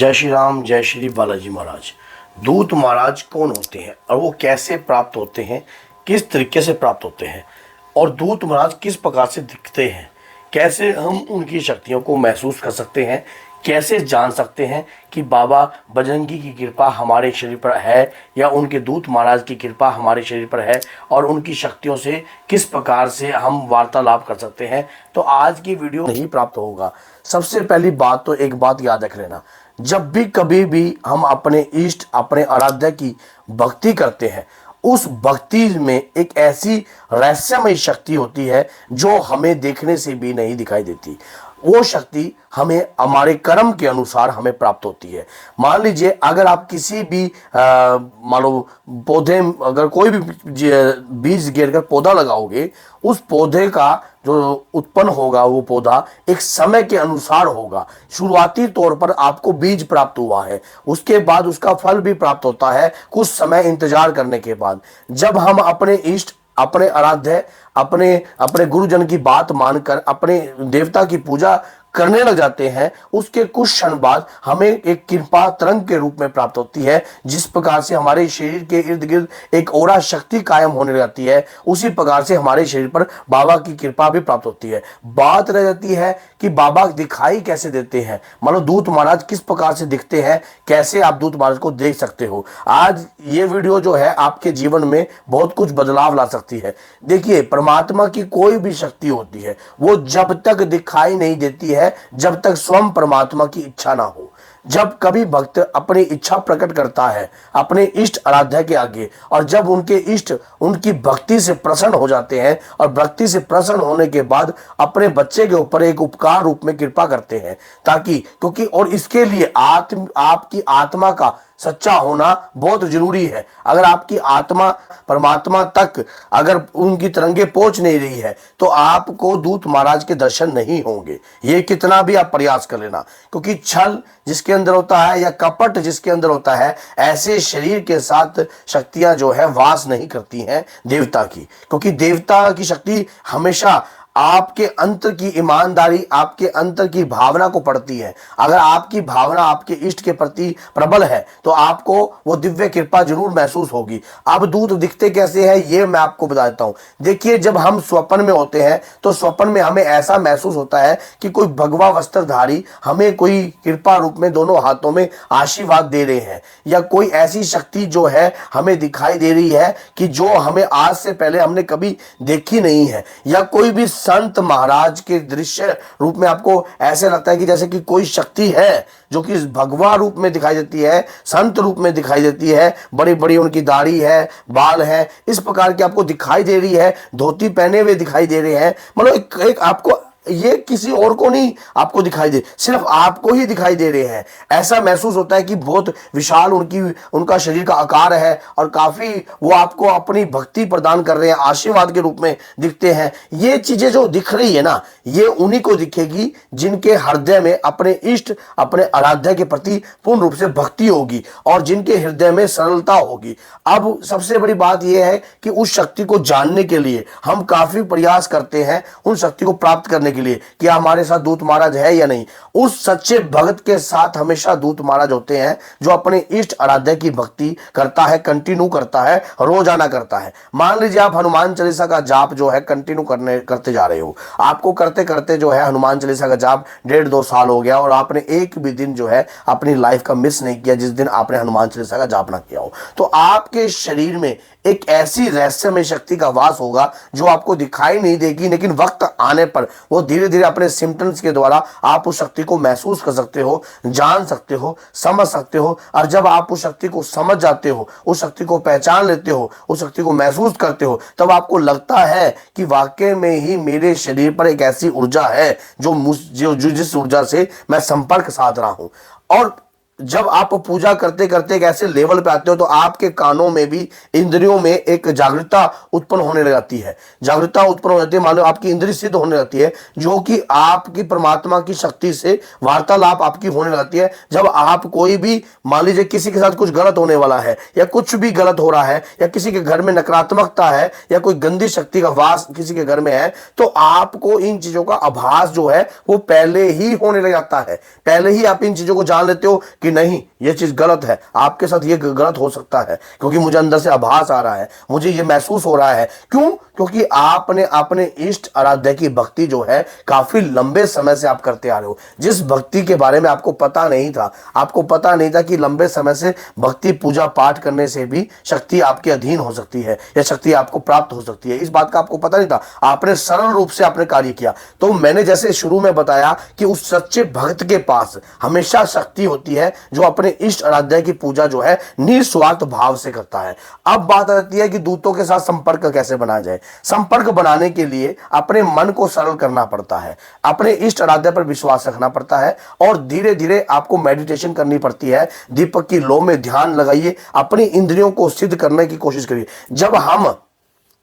जय श्री राम, जय श्री बालाजी महाराज। दूत महाराज कौन होते हैं और वो कैसे प्राप्त होते हैं, किस तरीके से प्राप्त होते हैं और दूत महाराज किस प्रकार से दिखते हैं, कैसे हम उनकी शक्तियों को महसूस कर सकते हैं, कैसे जान सकते हैं कि बाबा बजरंगी की कृपा हमारे शरीर पर है या उनके दूत महाराज की कृपा हमारे शरीर पर है और उनकी शक्तियों से किस प्रकार से हम वार्तालाप कर सकते हैं। तो आज की वीडियो नहीं प्राप्त होगा। सबसे पहली बात तो एक बात याद रख लेना, जब भी कभी भी हम अपने इष्ट अपने आराध्य की भक्ति करते हैं, उस भक्ति में एक ऐसी रहस्यमय शक्ति होती है जो हमें देखने से भी नहीं दिखाई देती। वो शक्ति हमें हमारे कर्म के अनुसार हमें प्राप्त होती है। मान लीजिए अगर आप किसी भी मान लो पौधे, अगर कोई भी बीज गिर कर पौधा लगाओगे, उस पौधे का जो उत्पन्न होगा वो पौधा एक समय के अनुसार होगा। शुरुआती तौर पर आपको बीज प्राप्त हुआ है, उसके बाद उसका फल भी प्राप्त होता है कुछ समय इंतजार करने के बाद। जब हम अपने इष्ट अपने आराध्य अपने अपने गुरुजन की बात मानकर अपने देवता की पूजा करने लग जाते हैं, उसके कुछ क्षण बाद हमें एक कृपा तरंग के रूप में प्राप्त होती है। जिस प्रकार से हमारे शरीर के इर्द गिर्द एक औरा शक्ति कायम होने लगती है, उसी प्रकार से हमारे शरीर पर बाबा की कृपा भी प्राप्त होती है। बात रह जाती है कि बाबा दिखाई कैसे देते हैं, मतलब दूत महाराज किस प्रकार से दिखते हैं, कैसे आप दूत महाराज को देख सकते हो। आज ये वीडियो जो है आपके जीवन में बहुत कुछ बदलाव ला सकती है। देखिए, परमात्मा की कोई भी शक्ति होती है वो जब तक दिखाई नहीं देती है जब तक स्वयं परमात्मा की इच्छा ना हो। जब कभी भक्त अपनी इच्छा प्रकट करता है अपने इष्ट आराध्य के आगे, और जब उनके इष्ट उनकी भक्ति से प्रसन्न हो जाते हैं और भक्ति से प्रसन्न होने के बाद अपने बच्चे के ऊपर एक उपकार रूप में कृपा करते हैं, ताकि क्योंकि और इसके लिए आपकी आत्मा का सच्चा होना बहुत जरूरी है। अगर आपकी आत्मा परमात्मा तक अगर उनकी तरंगे पहुंच नहीं रही है तो आपको दूत महाराज के दर्शन नहीं होंगे। ये कितना भी आप प्रयास कर लेना, क्योंकि छल जिसके अंदर होता है या कपट जिसके अंदर होता है, ऐसे शरीर के साथ शक्तियां जो है वास नहीं करती हैं देवता की। क्योंकि देवता की शक्ति हमेशा आपके अंतर की ईमानदारी, आपके अंतर की भावना को पढ़ती है। अगर आपकी भावना आपके इष्ट के प्रति प्रबल है तो आपको वो दिव्य कृपा जरूर महसूस होगी। अब दूत दिखते कैसे हैं ये मैं आपको बता देता हूं। देखिए, जब हम स्वप्न में होते हैं तो स्वप्न में हमें ऐसा महसूस होता है कि कोई भगवा वस्त्रधारी हमें कोई कृपा रूप में दोनों हाथों में आशीर्वाद दे रहे हैं, या कोई ऐसी शक्ति जो है हमें दिखाई दे रही है कि जो हमें आज से पहले हमने कभी देखी नहीं है, या कोई भी संत महाराज के दृश्य रूप में आपको ऐसे लगता है कि जैसे कि कोई शक्ति है जो कि भगवा रूप में दिखाई देती है, संत रूप में दिखाई देती है, बड़ी बड़ी उनकी दाढ़ी है, बाल है, इस प्रकार की आपको दिखाई दे रही है, धोती पहने हुए दिखाई दे रहे हैं। मतलब एक आपको ये किसी और को नहीं आपको दिखाई दे, सिर्फ आपको ही दिखाई दे रहे हैं। ऐसा महसूस होता है कि बहुत विशाल उनका शरीर का आकार है और काफी वो आपको अपनी भक्ति प्रदान कर रहे हैं, आशीर्वाद के रूप में दिखते हैं। ये चीजें जो दिख रही है ना, ये उन्हीं को दिखेगी जिनके हृदय में अपने इष्ट अपने आराध्य के प्रति पूर्ण रूप से भक्ति होगी और जिनके हृदय में सरलता होगी। अब सबसे बड़ी बात यह है कि उस शक्ति को जानने के लिए हम काफी प्रयास करते हैं, उन शक्ति को प्राप्त करने के लिए कि हमारे साथ दूत महाराज है या नहीं। उस सच्चे भक्त के साथ हमेशा दूत महाराज होते हैं जो अपने इष्ट आराध्य की भक्ति करता है, कंटिन्यू करता है, रोजाना करता है। मान लीजिए आप हनुमान चालीसा का जाप जो है कंटिन्यू करते जा रहे हो, आपको करते करते जो है हनुमान चालीसा का जाप 1.5-2 साल हो गया और आपने एक भी दिन जो है अपनी लाइफ का मिस नहीं किया जिस दिन आपने हनुमान चालीसा का जाप ना किया हो, तो आपके शरीर में एक ऐसी रहस्यमय शक्ति का वास होगा जो आपको दिखाई नहीं देगी, लेकिन वक्त आने पर वो धीरे धीरे अपने सिम्टम्स के द्वारा आप उस शक्ति को महसूस कर सकते हो, जान सकते हो, समझ सकते हो। और जब आप उस शक्ति को समझ जाते हो, उस शक्ति को पहचान लेते हो, उस शक्ति को महसूस करते हो, तब आपको लगता है कि वाकई में ही मेरे शरीर पर एक ऐसी ऊर्जा है जो जिस ऊर्जा से मैं संपर्क साध रहा हूं। और जब आप पूजा करते करते एक ऐसे लेवल पे आते हो तो आपके कानों में भी इंद्रियों में एक जागरूकता उत्पन्न होने लग जाती है। जागरूकता उत्पन्न हो जाती है, मान लो आपकी इंद्रिय सिद्ध होने लगती है, जो कि आपकी परमात्मा की शक्ति से वार्तालाप आपकी होने लगती है। जब आप कोई भी मान लीजिए किसी के साथ कुछ गलत होने वाला है या कुछ भी गलत हो रहा है या किसी के घर में नकारात्मकता है या कोई गंदी शक्ति का वास किसी के घर में है, तो आपको इन चीजों का आभास जो है वो पहले ही होने लग जाता है। पहले ही आप इन चीजों को जान लेते हो कि कि नहीं ये चीज गलत है, आपके साथ ये गलत हो सकता है, क्योंकि मुझे अंदर से आभास आ रहा है, मुझे ये महसूस हो रहा है। क्यों? क्योंकि आपने अपने इष्ट आराध्य की भक्ति जो है काफी लंबे समय से आप करते आ रहे हो, जिस भक्ति के बारे में आपको पता नहीं था, आपको पता नहीं था कि लंबे समय से भक्ति पूजा पाठ करने से भी शक्ति आपके अधीन हो सकती है या शक्ति आपको प्राप्त हो सकती है, इस बात का आपको पता नहीं था। आपने सरल रूप से आपने कार्य किया। तो मैंने जैसे शुरू में बताया कि उस सच्चे भक्त के पास हमेशा शक्ति होती है जो अपने इष्ट आराध्य की पूजा जो है निस्वार्थ भाव से करता है। अब बात आती है कि दूतों के साथ संपर्क कैसे बनाया जाए। संपर्क बनाने के लिए अपने मन को सरल करना पड़ता है, अपने इष्ट आराध्य पर विश्वास रखना पड़ता है और धीरे धीरे आपको मेडिटेशन करनी पड़ती है। दीपक की लौ में ध्यान लगाइए, अपनी इंद्रियों को सिद्ध करने की कोशिश करिए। जब हम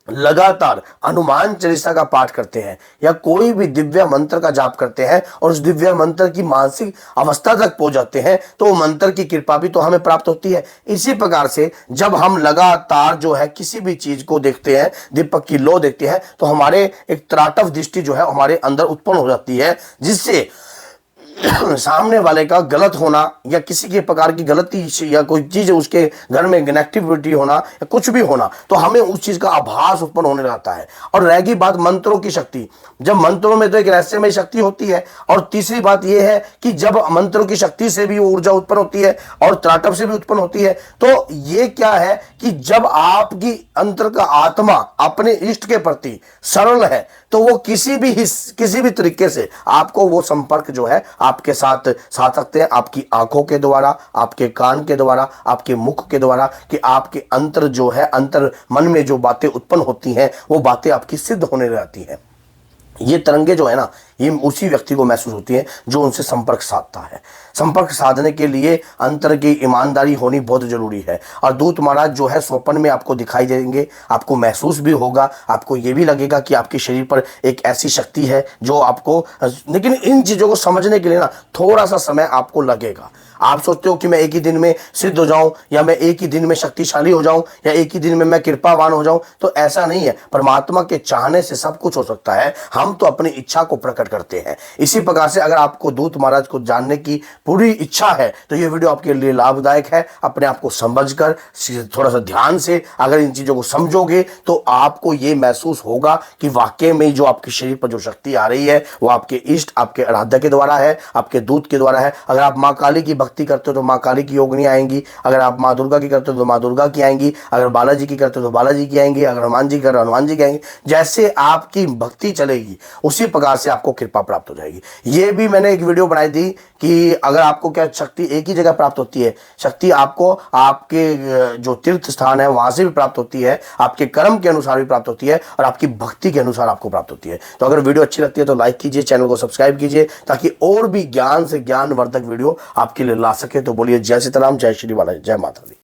लगातार हनुमान चालीसा का पाठ करते हैं या कोई भी दिव्य मंत्र का जाप करते हैं और उस दिव्य मंत्र की मानसिक अवस्था तक पहुंच जाते हैं तो मंत्र की कृपा भी तो हमें प्राप्त होती है। इसी प्रकार से जब हम लगातार जो है किसी भी चीज को देखते हैं, दीपक की लौ देखते हैं, तो हमारे एक त्राटक दृष्टि जो है हमारे अंदर उत्पन्न हो जाती है, जिससे सामने वाले का गलत होना या किसी के प्रकार की गलती या कोई चीज उसके घर में नेगेटिविटी होना या कुछ भी होना, तो हमें उस चीज का आभास उत्पन्न होने लगता है। और रहेगी बात मंत्रों की शक्ति, जब मंत्रों में तो एक रहस्यमय शक्ति होती है, और तीसरी बात यह है कि जब मंत्रों की शक्ति से भी ऊर्जा उत्पन्न होती है और त्राटक से भी उत्पन्न होती है, तो ये क्या है कि जब आपकी अंतर का आत्मा अपने इष्ट के प्रति सरल है तो वो किसी भी तरीके से आपको वो संपर्क जो है आपके साथ सकते हैं, आपकी आंखों के द्वारा, आपके कान के द्वारा, आपके मुख के द्वारा, कि आपके अंतर जो है, अंतर मन में जो बातें उत्पन्न होती हैं वो बातें आपकी सिद्ध होने रहती हैं। ये तरंगे जो है ना, ये उसी व्यक्ति को महसूस होती है जो उनसे संपर्क साधता है। संपर्क साधने के लिए अंतर की ईमानदारी होनी बहुत जरूरी है। और दूत महाराज जो है स्वप्न में आपको दिखाई देंगे, आपको महसूस भी होगा, आपको ये भी लगेगा कि आपके शरीर पर एक ऐसी शक्ति है जो आपको, लेकिन इन चीज़ों को समझने के लिए ना थोड़ा सा समय आपको लगेगा। आप सोचते हो कि मैं एक ही दिन में सिद्ध हो जाऊं या मैं एक ही दिन में शक्तिशाली हो जाऊं या एक ही दिन में मैं कृपावान हो जाऊं, तो ऐसा नहीं है। परमात्मा के चाहने से सब कुछ हो सकता है, हम तो अपनी इच्छा को प्रकट करते हैं। इसी प्रकार से अगर आपको दूत महाराज को जानने की पूरी इच्छा है तो ये वीडियो आपके लिए लाभदायक है। अपने आप को समझकर थोड़ा सा ध्यान से अगर इन चीजों को समझोगे तो आपको ये महसूस होगा कि वाकई में जो आपके शरीर पर जो शक्ति आ रही है वो आपके इष्ट, आपके आराध्य के द्वारा है, आपके दूत के द्वारा है। अगर आप माँ काली की भक्ति करते हो तो माँ काली की योगिनी आएंगी, अगर आप माँ दुर्गा की करते हो तो माँ दुर्गा की आएंगी, अगर बालाजी की करते हो तो बालाजी की आएंगी, अगर हनुमान जी कर हनुमान जी की आएंगी। जैसे आपकी भक्ति चलेगी उसी प्रकार से आपको कृपा प्राप्त हो जाएगी। ये भी मैंने एक वीडियो बनाई थी कि अगर आपको क्या शक्ति एक ही जगह प्राप्त होती है, शक्ति आपको आपके जो तीर्थ स्थान है वहां से भी प्राप्त होती है, आपके कर्म के अनुसार भी प्राप्त होती है और आपकी भक्ति के अनुसार आपको प्राप्त होती है। तो अगर वीडियो अच्छी लगती है तो लाइक कीजिए, चैनल को सब्सक्राइब कीजिए ताकि और भी ज्ञान से ज्ञानवर्धक वीडियो आपके लिए ला सके। तो बोलिए जय सीताराम, जय श्री बालाजी, जय माता दी।